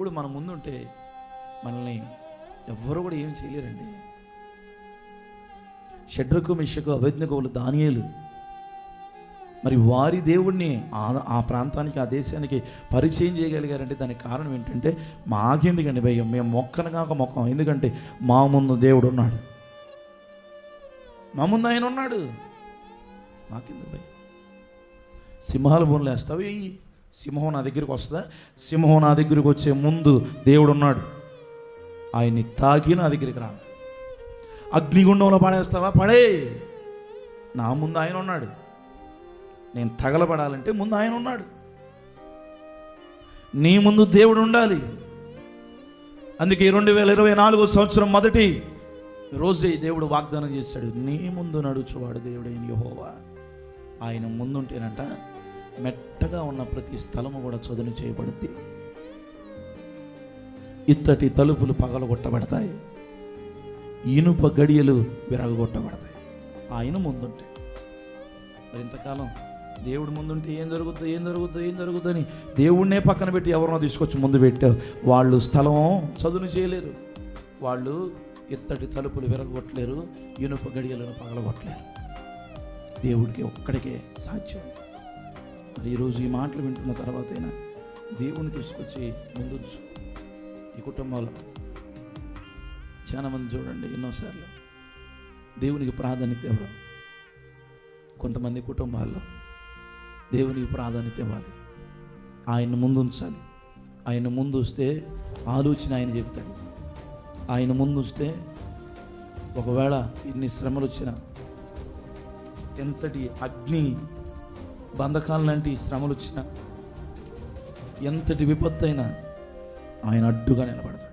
దేవుడు మన ముందుంటే మనల్ని ఎవ్వరు కూడా ఏం చేయలేరండి. షడ్రకు మిషకు అబేద్నెగోలు దానియేలు మరి వారి దేవుణ్ణి ఆ ప్రాంతానికి ఆ దేశానికి పరిచయం చేయగలిగారంటే దానికి కారణం ఏంటంటే మాకెందుకండి భయం, మేము మొక్కను కాక మొక్కం, ఎందుకంటే మా ముందు దేవుడు ఉన్నాడు, మా ముందు ఆయన ఉన్నాడు, మాకెందుకు భయం. సింహాల బోన్లు వేస్తావు, సింహం నా దగ్గరికి వస్తుందా? సింహం నా దగ్గరికి వచ్చే ముందు దేవుడు ఉన్నాడు, ఆయన్ని తాకి నా దగ్గరికి రా. అగ్నిగుండంలో పడేస్తావా? పడే, నా ముందు ఆయన ఉన్నాడు. నేను తగలబడాలంటే ముందు ఆయన ఉన్నాడు. నీ ముందు దేవుడు ఉండాలి. అందుకే 2024 సంవత్సరం మొదటి రోజే దేవుడు వాగ్దానం చేశాడు, నీ ముందు నడుచువాడు దేవుడైన యెహోవా. ఆయన ముందుంటేనంట మెట్టగా ఉన్న ప్రతి స్థలము కూడా చదును చేయబడుద్ది. ఇత్తటి తలుపులు పగలగొట్టబడతాయి, ఇనుప గడియలు విరగొట్టబడతాయి ఆయన ముందుంటే. మరి ఇంతకాలం దేవుడు ముందుంటే ఏం జరుగుతుందని దేవుడినే పక్కన పెట్టి ఎవరినో తీసుకొచ్చి ముందు పెట్టావు. వాళ్ళు స్థలం చదును చేయలేరు, వాళ్ళు ఇత్తటి తలుపులు విరగొట్టలేరు, ఇనుప గడియలను పగలగొట్టలేరు. దేవుడికి ఒక్కడికే సాధ్యం. మరి ఈరోజు ఈ మాటలు వింటున్న తర్వాతైనా దేవుడిని తీసుకొచ్చి ముందుంచు. ఈ కుటుంబంలో చాలామంది చూడండి, ఎన్నోసార్లు దేవునికి ప్రాధాన్యత ఇవ్వరు. కొంతమంది కుటుంబాల్లో దేవునికి ప్రాధాన్యత ఇవ్వాలి, ఆయన ముందు ఉంచాలి. ఆయన ముందు వస్తే ఆలోచన ఆయన చెప్తాడు. ఆయన ముందు వస్తే ఒకవేళ ఇన్ని శ్రమలు వచ్చినా, ఎంతటి అగ్ని బంధకాల లాంటి శ్రమలు వచ్చినా, ఎంతటి విపత్తు అయినా ఆయన అడ్డుగా నిలబడతాడు.